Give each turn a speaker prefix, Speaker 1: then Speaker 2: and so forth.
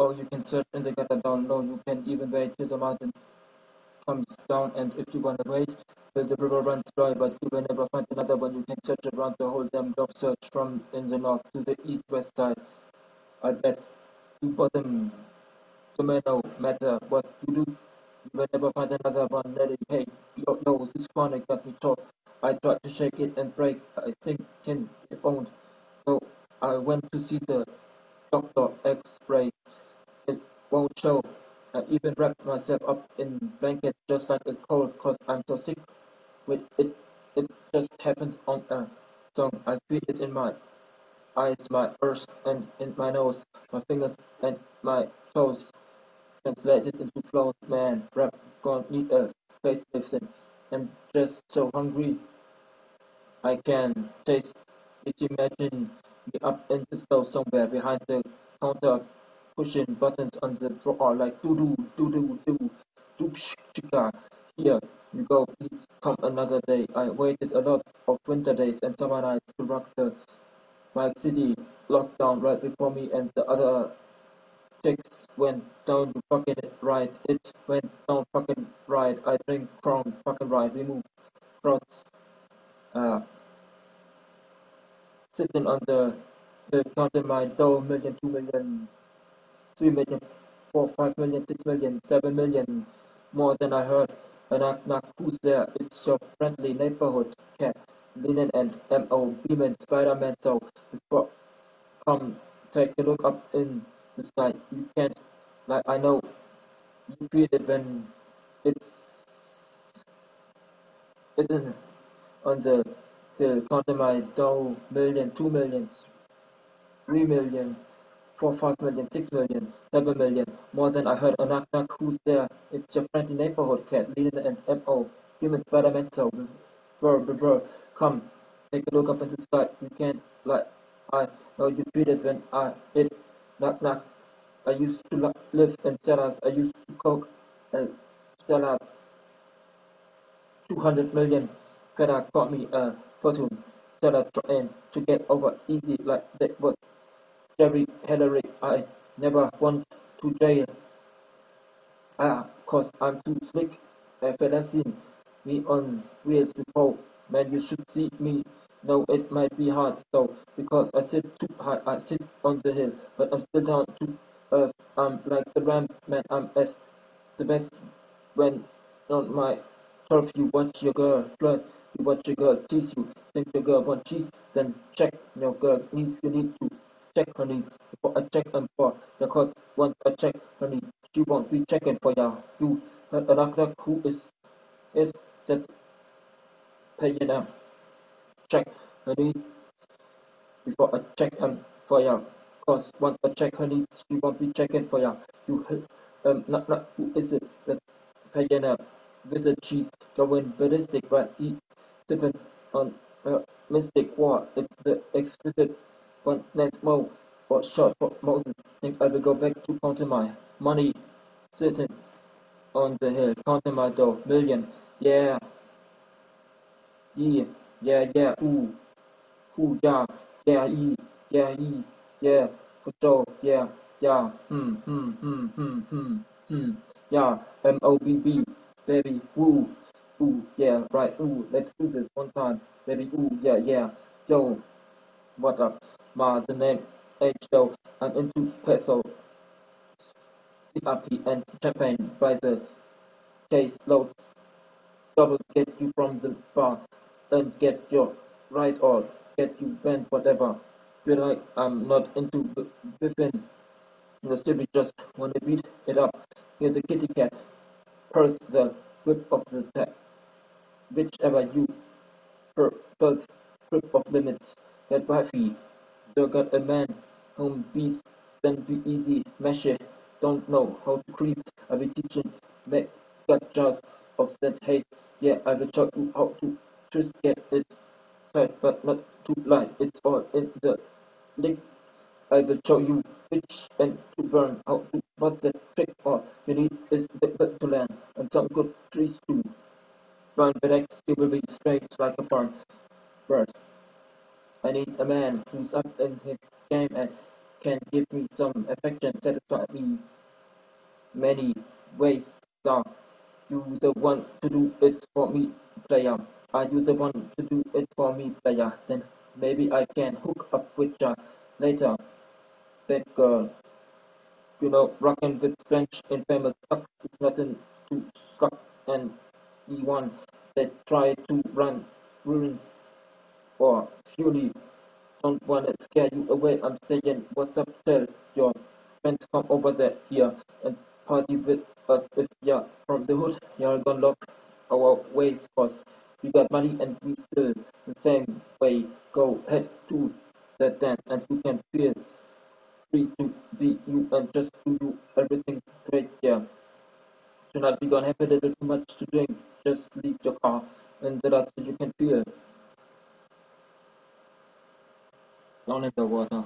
Speaker 1: or you can search in the gutter down low. You can even wait till the mountain comes down, and if you wanna wait till the river runs dry, but you will never find another one. You can search around the whole damn globe, search from in the north to the east west side. I bet you bottom tomato matter what you do. You will never find another one. Let it, hey, yo, this chronic got me talk. I tried to shake it and break. I think it won't. So I went to see the doctor. X-ray. It won't show. I even wrapped myself up in blankets just like a cold, 'cause I'm so sick with it. It just happened on a song. I feel it in my eyes, my ears, and in my nose, my fingers, and my toes. Translated into flows, man. Rap gonna need a facelifting. I'm just so hungry. I can taste it. Imagine me up in the stove somewhere behind the counter, pushing buttons on the drawer like do chika. Here you go, please come another day. I waited a lot of winter days and summer nights to rock the Mike City lockdown right before me and the other chicks went down to fucking right. It went down fucking right. I drink from fucking right. We move across uh sitting on the counting my dough, million, 2 million, 3 million, 4, 5 million, 6 million, 7 million, more than I heard. A knock knock, who's there? It's your friendly neighborhood cat, Linen and M.O. Beeman, Spider-Man. So before come take a look up in the sky. You can't, like, I know you feel it when it's it's on the counting my dough, million, 2 million, 3 million, 4, 5 million, 6 million, 7 million, more than I heard. A knock knock, who's there? It's your friendly neighborhood cat, Linen and M.O. Human Spider-Man. So bro, come take a look up in the sky. You can't, like, I know you feel it when it knock knock. I used to live in cellars. I used to cook a cellar. 200 million fella got me a fortune. Cellar trying to get over easy like that was Jerry Hillary. I never want to jail. Cause I'm too slick. A fella seen me on wheels before. Man, you should see me. No, it might be hard though, because I sit too high. I sit on the hill, but I'm still down to earth. I'm like the Rams, man. I'm at the best when on my turf. You watch your girl flirt. You watch your girl tease you. Think your girl want cheese, then check your girl needs. You need to check her needs before I check them for. Because once I check her needs, she won't be checking for ya. You a knock who is that's paying them. Check her needs before I check them for ya. Cause once I check her needs, she won't be checking for ya. You knock who is it that's paying them? Visit she's going ballistic, but he's sipping on a mystic war. It's the exquisite one named Mo, or short for Moses. Think I will go back to counting my money, sitting on the hill, counting my dough, million, yeah, yeah, yeah, yeah, yeah, yeah, for sure, yeah, yeah, MOBB, baby, yeah, right, let's do this one time, baby, yeah, yo, what up, the name, H, I'm into peso, CRP, and champagne by the case loads, doubles get you from the bar, and get your right or get you bent, whatever. Feel like I'm not into biffing the city, just wanna beat it up. Here's a kitty cat, purse the whip of the tap, whichever you first grip of limits. Get wifey, you got a man whom beast, then be easy, mesh it. Don't know how to creep. I will teach you, make got just of that haste. Yeah, I will show you how to just get it tight, but not too light. It's all in the link. I will show you which and to burn, how to but the trick all you need is the best to land and some good trees too. Burn with X, you will be straight like a burn bird. I need a man who's up in his game and can give me some affection, satisfy me many ways. So you the one to do it for me, player. Are you the one to do it for me, player? Then maybe I can hook up with ya later, bad girl. Rockin' with French infamous sucks is nothing to suck and anyone that try to ruin or fury don't wanna scare you away. I'm saying, what's up? Tell your friends come over there here and party with us. If you're from the hood, you're gonna love our ways, cause we got money and we still the same way. Go head to the dance and you can feel free to be you and just do you. Everything's great here. Tonight we gonna have a little too much to drink. Just leave your car and the rest you can feel down in the water.